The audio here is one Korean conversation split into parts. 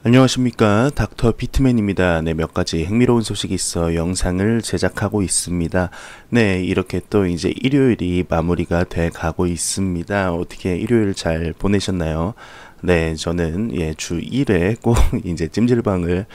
안녕하십니까, 닥터 비트맨입니다. 네, 몇 가지 흥미로운 소식이 있어 영상을 제작하고 있습니다. 네, 이렇게 또 이제 일요일이 마무리가 돼 가고 있습니다. 어떻게 일요일 잘 보내셨나요? 네, 저는 주 1회 꼭 이제 찜질방을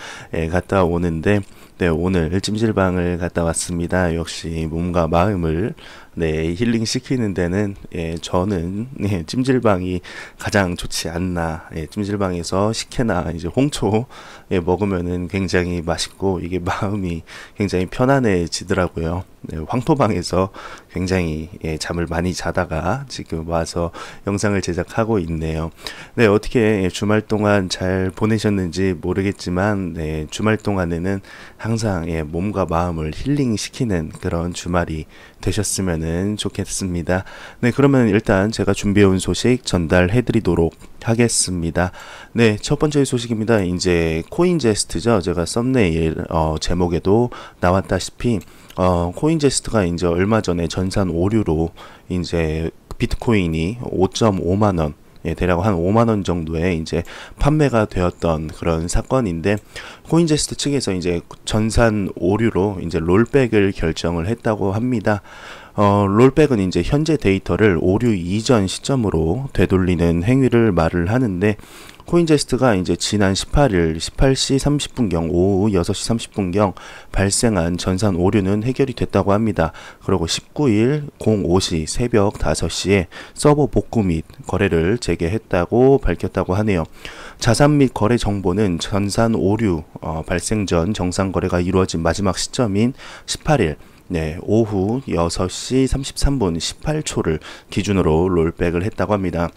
갔다 오는데, 네, 오늘 찜질방을 갔다 왔습니다. 역시 몸과 마음을 힐링 시키는 데는 저는 찜질방이 가장 좋지 않나. 찜질방에서 식혜나 이제 홍초 먹으면은 굉장히 맛있고 이게 마음이 굉장히 편안해지더라고요. 네, 황토방에서 굉장히 잠을 많이 자다가 지금 와서 영상을 제작하고 있네요. 네, 어떻게 주말 동안 잘 보내셨는지 모르겠지만 주말 동안에는 항상 몸과 마음을 힐링시키는 그런 주말이 되셨으면 좋겠습니다. 네, 그러면 일단 제가 준비해온 소식 전달해 드리도록 하겠습니다. 네, 첫 번째 소식입니다. 이제 코인제스트죠. 제가 썸네일 제목에도 나왔다시피 코인제스트가 이제 얼마 전에 전산 오류로 이제 비트코인이 5.5만 원, 대략 한 5만 원 정도에 이제 판매가 되었던 그런 사건인데, 코인제스트 측에서 이제 전산 오류로 이제 롤백을 결정을 했다고 합니다. 롤백은 이제 현재 데이터를 오류 이전 시점으로 되돌리는 행위를 말을 하는데, 코인제스트가 이제 지난 18일 18시 30분경 오후 6시 30분경 발생한 전산 오류는 해결이 됐다고 합니다. 그리고 19일 05시 새벽 5시에 서버 복구 및 거래를 재개했다고 밝혔다고 하네요. 자산 및 거래 정보는 전산 오류 발생 전 정상 거래가 이루어진 마지막 시점인 18일 오후 6시 33분 18초를 기준으로 롤백을 했다고 합니다.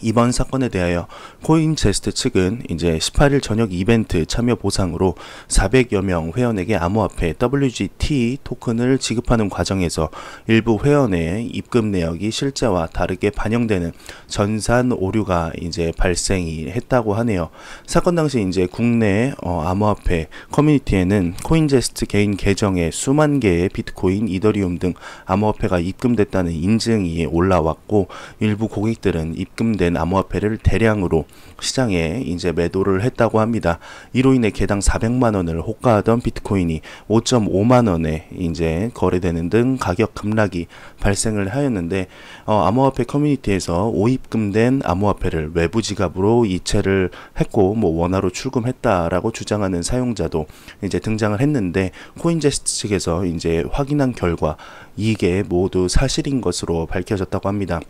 이번 사건에 대하여 코인제스트 측은 이제 18일 저녁 이벤트 참여 보상으로 400여 명 회원에게 암호화폐 WGT 토큰을 지급하는 과정에서 일부 회원의 입금 내역이 실제와 다르게 반영되는 전산 오류가 이제 발생이 했다고 하네요. 사건 당시 이제 국내 암호화폐 커뮤니티에는 코인제스트 개인 계정에 수만 개의 비트코인, 이더리움 등 암호화폐가 입금됐다는 인증이 올라왔고, 일부 고객들은 입금된 암호화폐를 대량으로 시장에 이제 매도를 했다고 합니다. 이로 인해 개당 400만 원을 호가하던 비트코인이 5.5만 원에 이제 거래되는 등 가격 급락이 발생을 하였는데, 암호화폐 커뮤니티에서 오입금된 암호화폐를 외부 지갑으로 이체를 했고 원화로 출금했다라고 주장하는 사용자도 이제 등장을 했는데, 코인제스트 측에서 이제 확인한 결과 이게 모두 사실인 것으로 밝혀졌다고 합니다.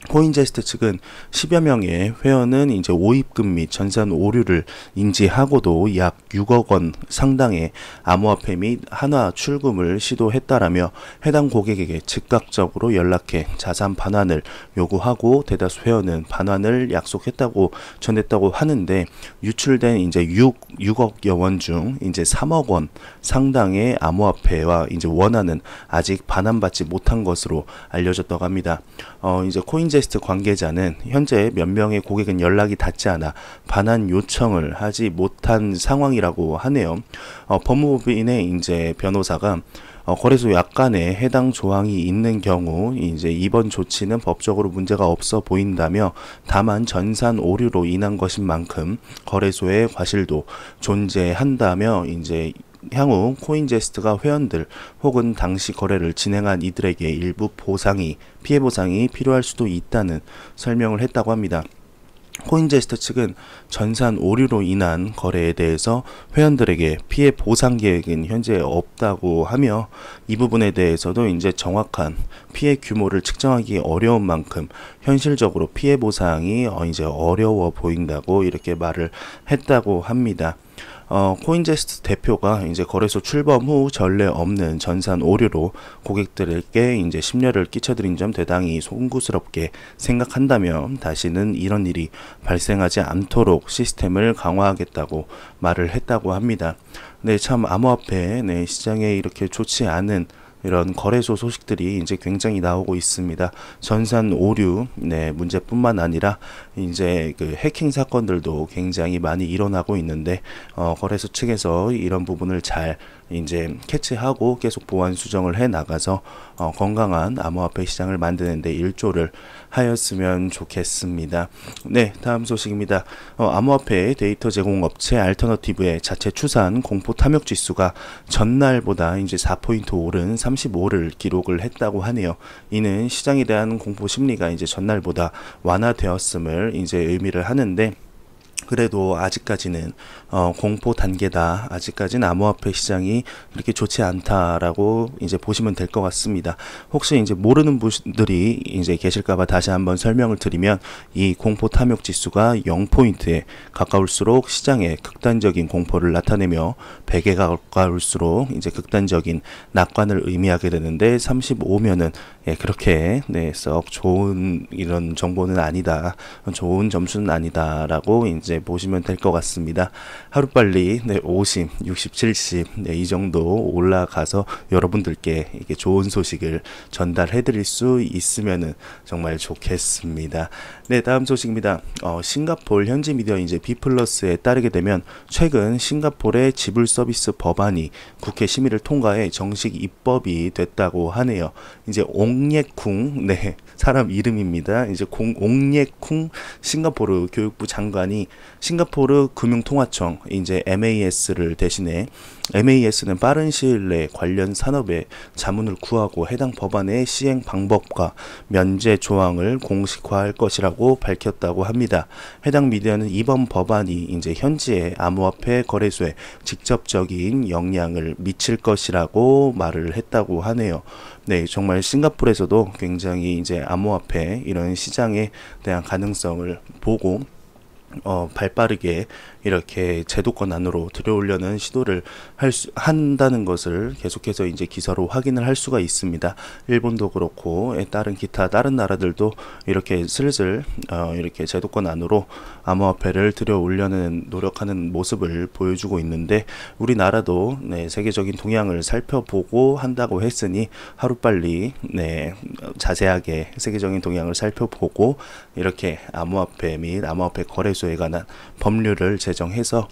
코인제스트 측은 10여 명의 회원은 이제 오입금 및 전산 오류를 인지하고도 약 6억 원 상당의 암호화폐 및 한화 출금을 시도했다라며 해당 고객에게 즉각적으로 연락해 자산 반환을 요구하고, 대다수 회원은 반환을 약속했다고 전했다고 하는데, 유출된 이제 6억여 원 중 이제 3억 원 상당의 암호화폐와 이제 원화는 아직 반환받지 못한 것으로 알려졌다고 합니다. 이제 코인제스트 관계자는 현재 몇 명의 고객은 연락이 닿지 않아 반환 요청을 하지 못한 상황이라고 하네요. 법무법인의 이제 변호사가 거래소 약관에 해당 조항이 있는 경우 이제 이번 조치는 법적으로 문제가 없어 보인다며, 다만 전산 오류로 인한 것인 만큼 거래소의 과실도 존재한다며, 이제 향후 코인제스트가 회원들 혹은 당시 거래를 진행한 이들에게 일부 피해 보상이 필요할 수도 있다는 설명을 했다고 합니다. 코인제스트 측은 전산 오류로 인한 거래에 대해서 회원들에게 피해 보상 계획은 현재 없다고 하며, 이 부분에 대해서도 이제 정확한 피해 규모를 측정하기 어려운 만큼 현실적으로 피해 보상이 이제 어려워 보인다고 이렇게 말을 했다고 합니다. 코인제스트 대표가 이제 거래소 출범 후 전례 없는 전산 오류로 고객들에게 이제 심려를 끼쳐드린 점 대단히 송구스럽게 생각한다며, 다시는 이런 일이 발생하지 않도록 시스템을 강화하겠다고 말을 했다고 합니다. 네, 참 암호화폐 시장에 이렇게 좋지 않은 이런 거래소 소식들이 이제 굉장히 나오고 있습니다. 전산 오류 문제뿐만 아니라 이제 그 해킹 사건들도 굉장히 많이 일어나고 있는데 거래소 측에서 이런 부분을 잘 이제 캐치하고 계속 보완 수정을 해 나가서 건강한 암호화폐 시장을 만드는데 일조를 하였으면 좋겠습니다. 네, 다음 소식입니다. 암호화폐 데이터 제공업체 알터너티브의 자체 추산 공포 탐욕 지수가 전날보다 이제 4포인트 오른 35를 기록을 했다고 하네요. 이는 시장에 대한 공포 심리가 이제 전날보다 완화되었음을 이제 의미를 하는데, 그래도 아직까지는 공포 단계다. 아직까지는 암호화폐 시장이 그렇게 좋지 않다라고 이제 보시면 될 것 같습니다. 혹시 이제 모르는 분들이 이제 계실까봐 다시 한번 설명을 드리면, 이 공포 탐욕 지수가 0포인트에 가까울수록 시장에 극단적인 공포를 나타내며 100에 가까울수록 이제 극단적인 낙관을 의미하게 되는데, 35면은 그렇게 썩 좋은 이런 정보는 아니다. 좋은 점수는 아니다라고 이제 보시면 될 것 같습니다. 하루빨리 50, 60, 70 이 정도 올라가서 여러분들께 이게 좋은 소식을 전달해 드릴 수 있으면은 정말 좋겠습니다. 네, 다음 소식입니다. 싱가포르 현지 미디어 이제 비플러스에 따르게 되면 최근 싱가포르의 지불 서비스 법안이 국회 심의를 통과해 정식 입법이 됐다고 하네요. 이제 옹예쿵, 사람 이름입니다. 이제 옹예쿵 싱가포르 교육부 장관이 싱가포르 금융통화청 이제 MAS를 대신해, MAS는 빠른 시일 내 관련 산업에 자문을 구하고 해당 법안의 시행 방법과 면제 조항을 공식화할 것이라고 밝혔다고 합니다. 해당 미디어는 이번 법안이 이제 현지의 암호화폐 거래소에 직접적인 영향을 미칠 것이라고 말을 했다고 하네요. 네, 정말 싱가포르에서도 굉장히 이제 암호화폐 이런 시장에 대한 가능성을 보고 발빠르게 이렇게 제도권 안으로 들여오려는 시도를 한다는 것을 계속해서 이제 기사로 확인을 할 수가 있습니다. 일본도 그렇고 다른 나라들도 이렇게 슬슬 이렇게 제도권 안으로 암호화폐를 들여오려는 노력하는 모습을 보여주고 있는데, 우리나라도 세계적인 동향을 살펴보고 한다고 했으니 하루빨리 자세하게 세계적인 동향을 살펴보고 이렇게 암호화폐 및 암호화폐 거래소에 관한 법률을 제정해서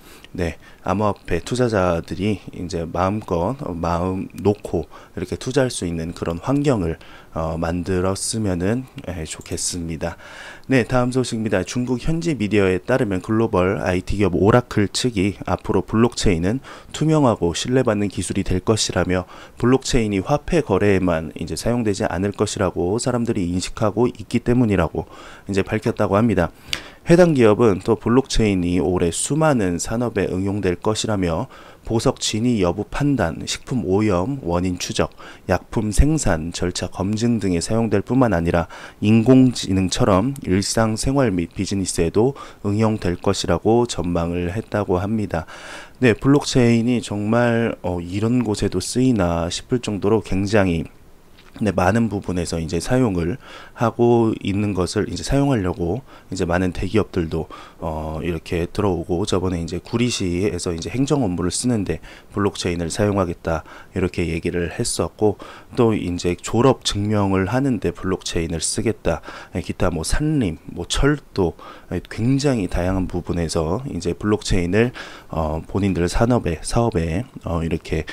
암호화폐 투자자들이 이제 마음껏 마음 놓고 이렇게 투자할 수 있는 그런 환경을 만들었으면은 좋겠습니다. 네, 다음 소식입니다. 중국 현지 미디어에 따르면 글로벌 IT 기업 오라클 측이 앞으로 블록체인은 투명하고 신뢰받는 기술이 될 것이라며, 블록체인이 화폐 거래에만 이제 사용되지 않을 것이라고 사람들이 인식하고 있기 때문이라고 이제 밝혔다고 합니다. 해당 기업은 또 블록체인이 올해 수많은 산업에 응용될 것이라며, 보석 진위 여부 판단, 식품 오염 원인 추적, 약품 생산 절차 검증 등에 사용될 뿐만 아니라 인공지능처럼 일상생활 및 비즈니스에도 응용될 것이라고 전망을 했다고 합니다. 네, 블록체인이 정말 이런 곳에도 쓰이나 싶을 정도로 굉장히 많은 부분에서 이제 사용을 하고 있는 것을 이제 사용하려고 이제 많은 대기업들도 이렇게 들어오고, 저번에 이제 구리시에서 이제 행정 업무를 쓰는데 블록체인을 사용하겠다 이렇게 얘기를 했었고, 또 이제 졸업 증명을 하는데 블록체인을 쓰겠다, 기타 뭐 산림, 뭐 철도, 굉장히 다양한 부분에서 이제 블록체인을 본인들 사업에 이렇게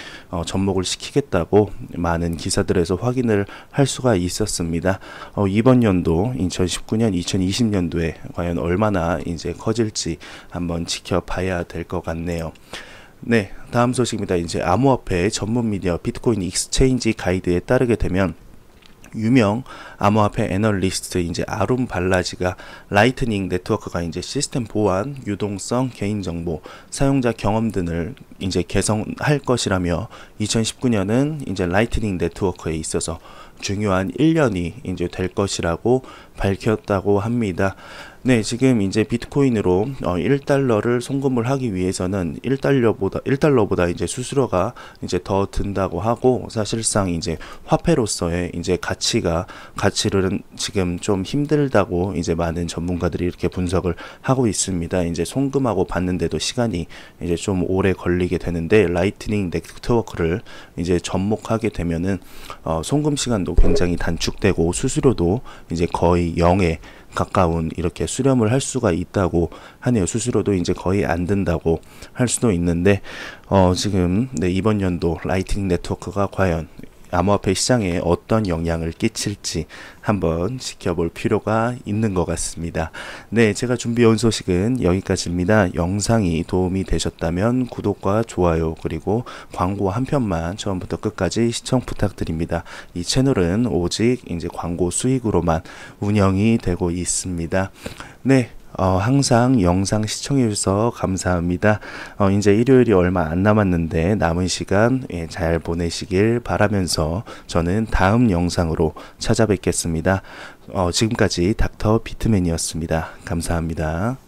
접목을 시키겠다고 많은 기사들에서 확인을 할 수가 있었습니다. 이번 연도 2019년, 2020년도에 과연 얼마나 이제 커질지 한번 지켜봐야 될 것 같네요. 네, 다음 소식입니다. 이제 암호화폐 전문 미디어 비트코인 익스체인지 가이드에 따르게 되면, 유명 암호화폐 애널리스트 이제 아룸 발라지가 라이트닝 네트워크가 이제 시스템 보안, 유동성, 개인정보, 사용자 경험 등을 이제 개선할 것이라며, 2019년은 이제 라이트닝 네트워크에 있어서 중요한 1년이 이제 될 것이라고 밝혔다고 합니다. 네, 지금 이제 비트코인으로 1달러를 송금을 하기 위해서는 1달러보다 이제 수수료가 이제 더 든다고 하고, 사실상 이제 화폐로서의 이제 가치를 지금 좀 힘들다고 이제 많은 전문가들이 이렇게 분석을 하고 있습니다. 이제 송금하고 받는데도 시간이 이제 좀 오래 걸리게 되는데, 라이트닝 네트워크를 이제 접목하게 되면은 송금 시간도 굉장히 단축되고 수수료도 이제 거의 0에 가까운 이렇게 수렴을 할 수가 있다고 하네요. 수수료도 이제 거의 안 든다고 할 수도 있는데, 지금 네, 이번 연도 라이트닝 네트워크가 과연 암호화폐 시장에 어떤 영향을 끼칠지 한번 지켜볼 필요가 있는 것 같습니다. 네, 제가 준비해온 소식은 여기까지입니다. 영상이 도움이 되셨다면 구독과 좋아요 그리고 광고 한 편만 처음부터 끝까지 시청 부탁드립니다. 이 채널은 오직 이제 광고 수익으로만 운영이 되고 있습니다. 네. 항상 영상 시청해주셔서 감사합니다. 이제 일요일이 얼마 안 남았는데 남은 시간 잘 보내시길 바라면서 저는 다음 영상으로 찾아뵙겠습니다. 지금까지 닥터 비트맨이었습니다. 감사합니다.